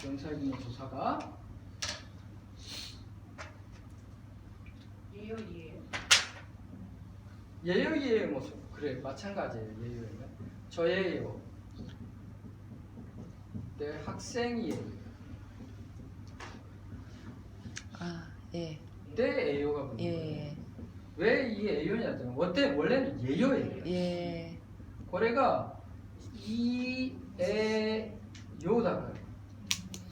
명사에 있는 조사가 예요, 이에요. 예요, 이에요 모습. 그래, 마찬가지예요. 예요는 저예요. 내 학생이에요. 아, 예. 내 예요가 붙는 거예요. 예. 왜 이 예요냐면 원래는 예요예요. 예. 고래가 이에요다.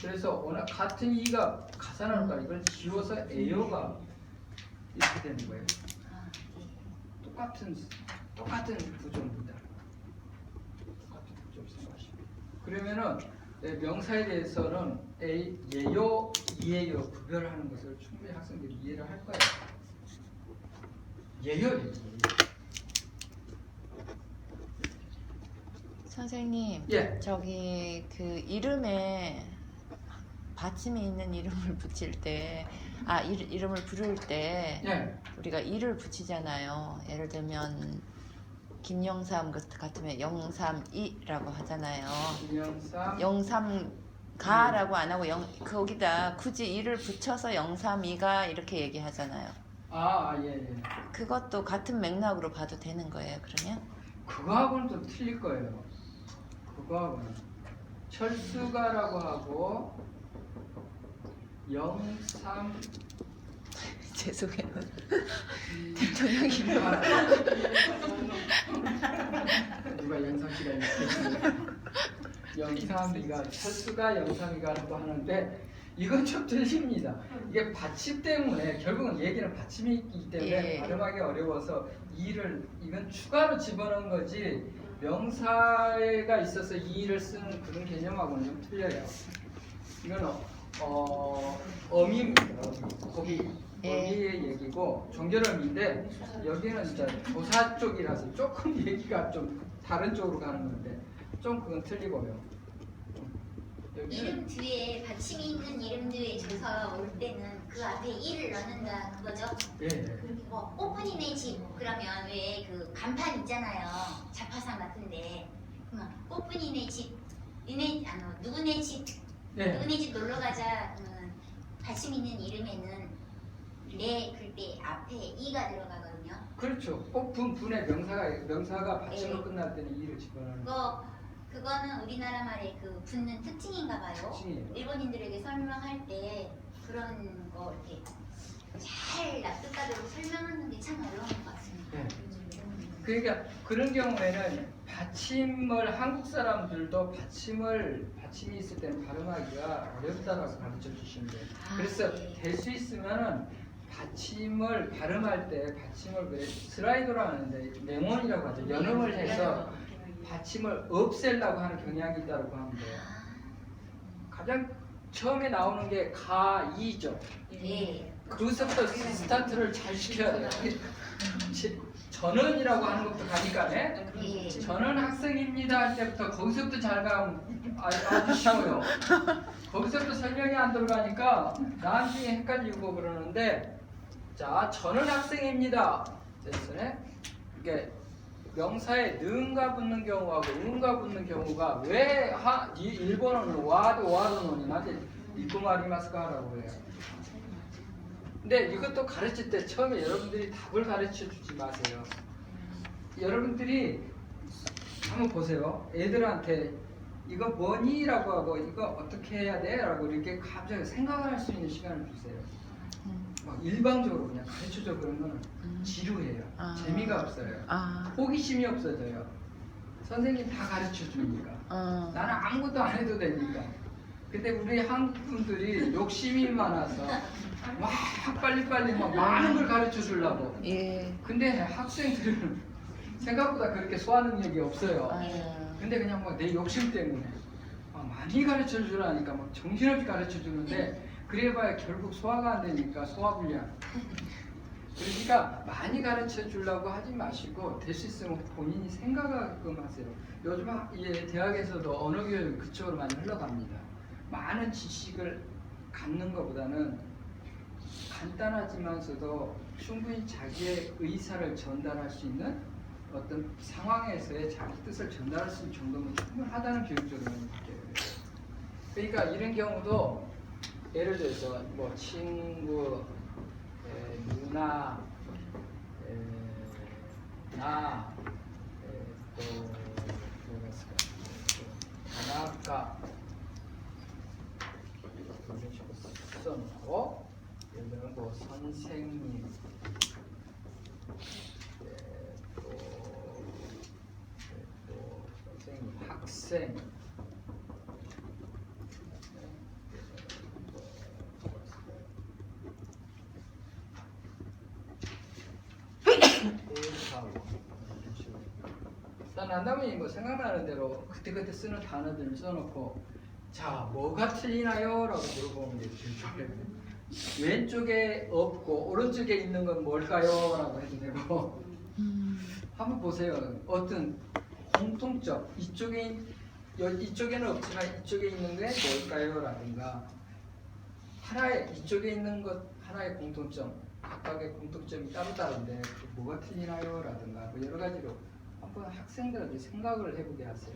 그래서 워낙 같은 이가 가산하니까 이걸 지워서 에요가 이렇게 되는 거예요. 똑같은 구조입니다. 똑같은 구조를 생각하시면. 그러면은 명사에 대해서는 예요, 이에요 구별하는 것을 충분히 학생들이 이해를 할 거예요. 예요예요. 선생님, 예. 저기 그 이름에 받침이 있는 이름을 붙일 때, 이름을 부를 때 예. 우리가 이를 붙이잖아요. 예를 들면 김영삼 같으면 영삼이라고 하잖아요. 김영삼. 영삼가라고 안 하고 거기다 굳이 이를 붙여서 영삼이가 이렇게 얘기하잖아요. 예. 그것도 같은 맥락으로 봐도 되는 거예요, 그러면? 그거하고는 좀 틀릴 거예요. 그거하고는 철수가라고 하고 영삼 죄송해요. 대통령이 누가 영삼씨가 있겠습니까? 영삼이가 철수가 영삼이가라고 하는데 이건 좀 틀립니다. 이게 받침 때문에 결국은 얘기는 받침이 있기 때문에 예. 발음하기 어려워서 이건 추가로 집어넣은 거지 명사가 있어서 이를 쓰는 그런 개념하고는 좀 틀려요. 이건 어미입니다. 거기 어미의 얘기고 종결어미인데 여기는 진짜 조사 쪽이라서 조금 얘기가 좀 다른 쪽으로 가는 건데 좀 그건 틀리고요. 이름 뒤에 받침이 있는 이름 뒤에 조사가 올 때는 그 앞에 이를 넣는다 그거죠? 예. 뭐 오픈이네 집 그러면 왜 그 간판 있잖아요. 자파상 같은데 그러면 오픈이네 집 누구네 집 예. 누구네 집 놀러 가자 그러면 받침 있는 이름에는 그때 앞에 이가 들어가거든요. 그렇죠. 꼭 분의 명사가 받침으로 끝날 때는 이를 집어넣는 그거는 우리나라 말의 그 붙는 특징인가 봐요. 특징이에요. 일본인들에게 설명할 때 그런 거 이렇게 잘 납득하도록 설명하는 게 참 어려운 것 같습니다. 네. 그러니까 그런 경우에는 받침을 한국 사람들도 받침이 있을 때는 발음하기가 어렵다라고 가르쳐 주시면 돼요. 그래서 네. 될 수 있으면은 받침을 발음할 때 받침을 왜 슬라이드로 하는데 맹원이라고 하죠. 연음을 해서 받침을 없애려고 하는 경향이 있다고 하면 돼요. 가장 처음에 나오는 게 가이죠. 네. 거기서부터 스타트를 잘 시켜야 돼요. 전원이라고 하는 것부터 가니까 네. 저는 학생입니다 할 때부터 거기서부터 잘 가면 아주 쉬워요. 거기서부터 설명이 안 들어가니까 나중에 헷갈리고 그러는데 자 저는 학생입니다 됐어요. 이게 명사에 는가 붙는 경우하고 은가 붙는 경우가 왜 일본어는 와도노니 나한테 이코마리마스카라고 해요. 근데 이것도 가르칠 때 처음에 여러분들이 답을 가르쳐 주지 마세요. 여러분들이 한번 보세요. 애들한테 이거 뭐니? 라고 하고 이거 어떻게 해야 돼? 라고 이렇게 갑자기 생각을 할 수 있는 시간을 주세요. 막 일방적으로 그냥 가르쳐줘 그러면 지루해요. 재미가 없어요. 호기심이 없어져요. 선생님 다 가르쳐 주니까. 나는 아무것도 안 해도 되니까. 근데 우리 한국 분들이 욕심이 많아서 막 빨리빨리 막 많은 걸 가르쳐 주려고. 예. 근데 학생들은 생각보다 그렇게 소화 능력이 없어요. 근데 그냥 막 내 욕심 때문에 막 많이 가르쳐 주라니까 막 정신없이 가르쳐 주는데 그래봐야 결국 소화가 안 되니까 소화불량. 그러니까 많이 가르쳐 주려고 하지 마시고 될 수 있으면 본인이 생각하게끔 하세요. 요즘 대학에서도 언어교육 그쪽으로 많이 흘러갑니다. 많은 지식을 갖는 것보다는 간단하지만서도 충분히 자기의 의사를 전달할 수 있는 어떤 상황에서의 자기 뜻을 전달할 수 있는 정도면 충분하다는 교육적으로 느껴요. 그러니까 이런 경우도 예를 들어서 뭐 친구, 누나, 나, 또 뭐가 있을까? 바나카 이런 식으로 써놓고 예를 들면 뭐 선생님, 또 선생님, 학생. 난 다음에 뭐 생각나는 대로 그때그때 쓰는 단어들을 써놓고 자 뭐가 틀리나요? 라고 물어보는 게 제일 좋아요. 왼쪽에 없고 오른쪽에 있는 건 뭘까요? 라고 해도 되고 한번 보세요. 어떤 공통점 이쪽에는 없지만 이쪽에 있는 게 뭘까요? 라든가 하나의 이쪽에 있는 것 하나의 공통점 각각의 공통점이 따로따로인데 뭐가 틀리나요? 라든가 뭐 여러 가지로 한번 학생들한테 생각을 해보게 하세요.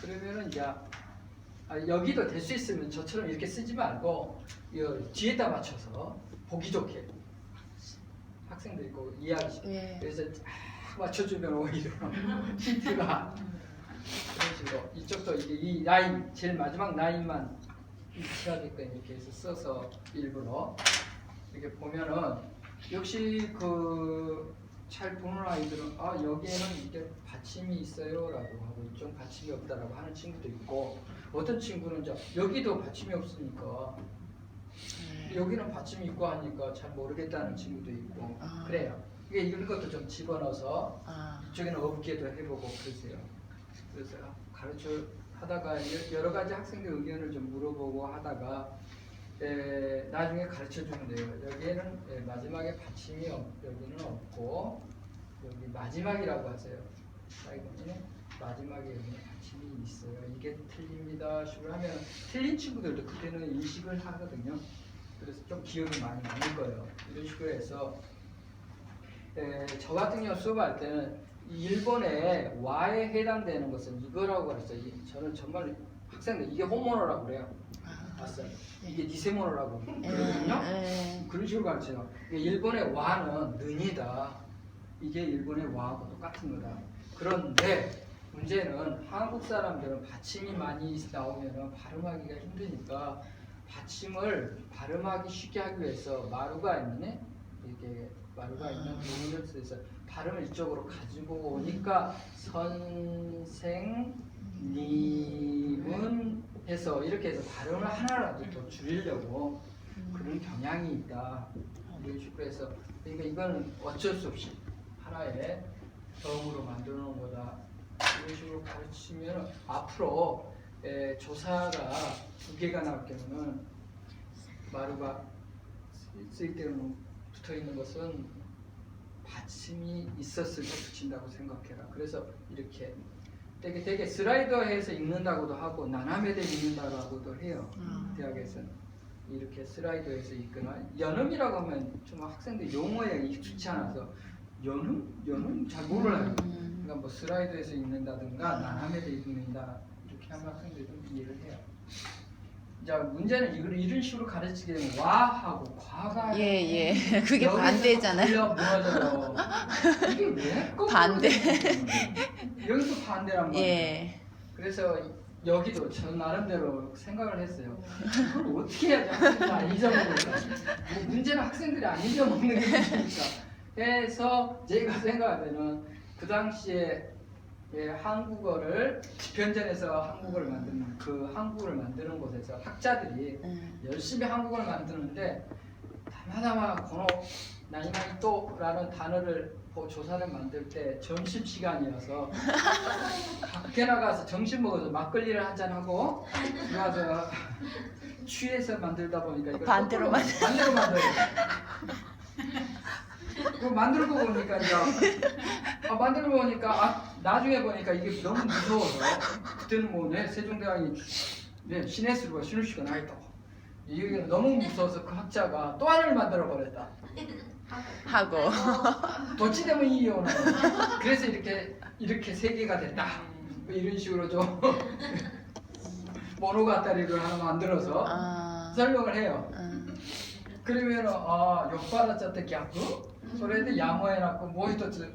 그러면은 이제 여기도 될 수 있으면 저처럼 이렇게 쓰지 말고 뒤에다 맞춰서 보기 좋게 학생들이 꼭 이해하기 쉽게 예. 그래서 쫙 맞춰주면 오히려 힌트가 그런 식으로 이쪽도 이 라인 제일 마지막 라인만 일치하게끔 이렇게 해서 써서 일부러 이렇게 보면은 역시 그 잘 보는 아이들은 여기에는 이게 받침이 있어요라고 하고 이쪽 받침이 없다라고 하는 친구도 있고 어떤 친구는 이제 여기도 받침이 없으니까 여기는 받침이 있고 하니까 잘 모르겠다는 친구도 있고 그래요. 이런 것도 좀 집어넣어서 이쪽에는 없게도 해보고 그러세요. 그래서 가르쳐 하다가 여러 가지 학생들 의견을 좀 물어보고 하다가 나중에 가르쳐 주면 돼요. 여기에는 마지막에 받침이 여기는 없고 여기 마지막이라고 하세요. 사이건에 마지막에 여기는 받침이 있어요. 이게 틀립니다. 식으로 하면 틀린 친구들도 그때는 인식을 하거든요. 그래서 좀 기억이 많이 남을 거예요. 이런 식으로 해서 저 같은 경우 수업할 때는 일본의 와에 해당되는 것은 이거라고 했어요. 저는 정말 학생들 이게 호모노라고 그래요. 봤어요. 이게 니세모노라고 그러거든요. 그런 식으로 가르쳐요. 일본의 와는 는이다. 이게 일본의 와하고 똑같은 거다. 그런데 문제는 한국 사람들은 받침이 많이 나오면 발음하기가 힘드니까 받침을 발음하기 쉽게 하기 위해서 마루가 있는 이렇게 마루가 있는 부분을 써서 발음을 이쪽으로 가지고 오니까 선생님은 해서 이렇게 해서 발음을 하나라도 더 줄이려고 그런 경향이 있다. 이런 식으로 해서 그러니까 이거는 어쩔 수 없이 하나의 덤으로 만들어 놓은 거다. 이런 식으로 가르치면 앞으로 조사가 2개가 나올 경우는 마루가 쓰일 때는 붙어 있는 것은 받침이 있었을 때 붙인다고 생각해라. 그래서 이렇게 되게 슬라이더에서 읽는다고도 하고 나나메데 읽는다고도 해요. 대학에서는 이렇게 슬라이더에서 읽거나 연음이라고 하면 좀 학생들 용어에 익숙치 않아서 연음 잘 몰라요. 그러니까 뭐 슬라이더에서 읽는다든가 나나메데 읽는다 이렇게 하면 학생들이 좀 이해를 해요. 자 문제는 이런 식으로 가르치게 되면 와하고 과가 그게 반대잖아요. 무너져요. 이게 왜 반대. 여기도 반대란 말이에요. 그래서 여기도 저 나름대로 생각을 했어요. 이걸 어떻게 해야지 학생들이 안 잊어먹을까? 뭐 문제는 학생들이 안 잊어먹는 게 문제니까. 해서 제가 생각할 때는 그 당시에 한국어를 집현전에서 한국어를 만드는 그 한국어를 만드는 곳에서 학자들이 열심히 한국어를 만드는데 다마다마 고노 나이나이또라는 단어를 조사를 만들 때 점심시간이어서 밖에 나가서 점심 먹어서 막걸리를 한잔 하고 들어와서 취해서 만들다 보니까 이걸 반대로 만들어요. 만들고 보니까 이제 만들고 보니까 나중에 보니까 이게 너무 무서워서 그때는 뭐 세종대왕이 시내수가 신우씨가 나있다고 이게 너무 무서워서 그 학자가 또 하나를 만들어 버렸다 하고 도치 때문에 이혼을 그래서 이렇게 3개가 됐다 뭐 이런 식으로 좀 모노가타리를 하나 만들어서 아, 설명을 해요. 그러면 욕받았자って 逆それでやむを得なくもう一つ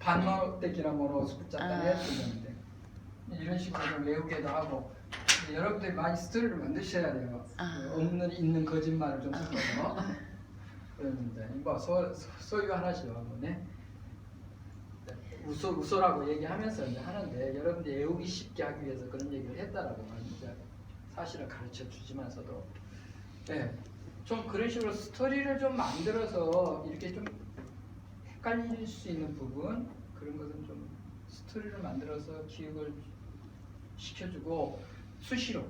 万能的なものを作っちゃったねって言うんで 이런 식으로 좀 외우기도 하고 여러분들이 많이 스토리를 만드셔야 돼요. 없는 있는 거짓말을 좀 섞어서 그러는데 뭐 소유 하나씩 하고 네 우소라고 얘기하면서 이제 하는데 여러분들이 외우기 쉽게 하기 위해서 그런 얘기를 했다라고 이제 사실을 가르쳐 주지만서도 네, 좀 그런 식으로 스토리를 좀 만들어서 이렇게 좀 헷갈릴 수 있는 부분 그런 것은 좀 스토리를 만들어서 기억을 시켜주고 수시로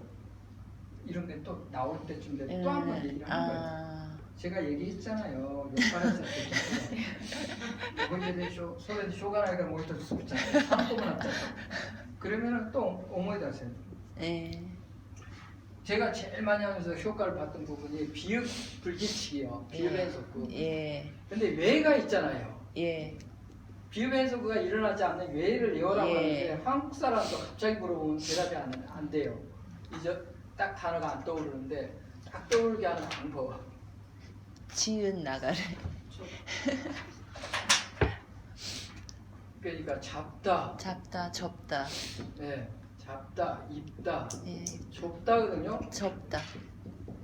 이런 게 또 나올 때쯤 되면 또 한 번 얘기를 하는 거예요. 제가 얘기했잖아요. 욕하는 사람 거기에 대해서 소리에 쇼가나이가 뭐一つ 붙잖아요. 한꺼번에 합쳤다. 그러면은 또 오모이다세요. 예. 제가 제일 많이 하면서 효과를 봤던 부분이 비읍 불규칙이요. 비읍 해석구. 예. 근데 외가 있잖아요. 예. 비읍 해석구가 일어나지 않는 외를 외워라고 예. 하는데 한국 사람도 갑자기 물어보면 대답이 안 돼요. 이제 딱 단어가 안 떠오르는데 딱 떠오르게 하는 방법. 지은 나가래. 그러니까 잡다, 잡다, 접다. 네, 잡다, 입다, 예. 좁다거든요. 접다.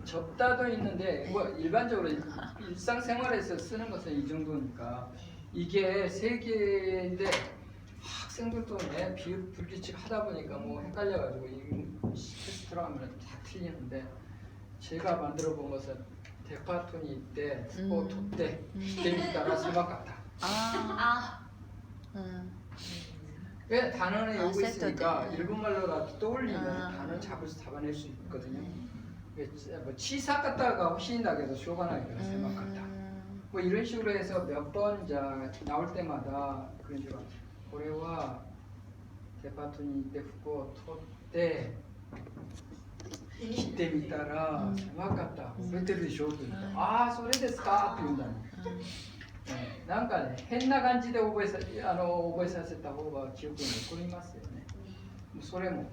접다도 있는데 뭐 일반적으로 일상생활에서 쓰는 것은 이 정도니까 이게 세 개인데 학생들도 비읍 불규칙 하다 보니까 뭐 헷갈려가지고 이 테스트 들어가면 다 틀리는데 제가 만들어 본 것은 데파톤이 있대, 토때, 기대에 따라 생각 같다. 아, 왜 단어는 아, 여기 있으니까 세트도. 일본말로라도 떠올리면 단어 잡아낼 수 있거든요. 뭐 치사 같다가 훨씬 나게도 쇼가나이가 생각 같다. 뭐 이런 식으로 해서 몇 번 나올 때마다 그런 식으로 고래와 데파톤이 있대 후고 토때 기대 따라 생각 같다. 그때도 쇼도 아, それですかって言うんだね。なんかね、変な感じで覚えさせた方が記憶に残りますよね。それも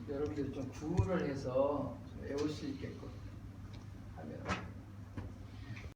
여러분들이 좀 구분을 해서 외울 수 있게끔 하면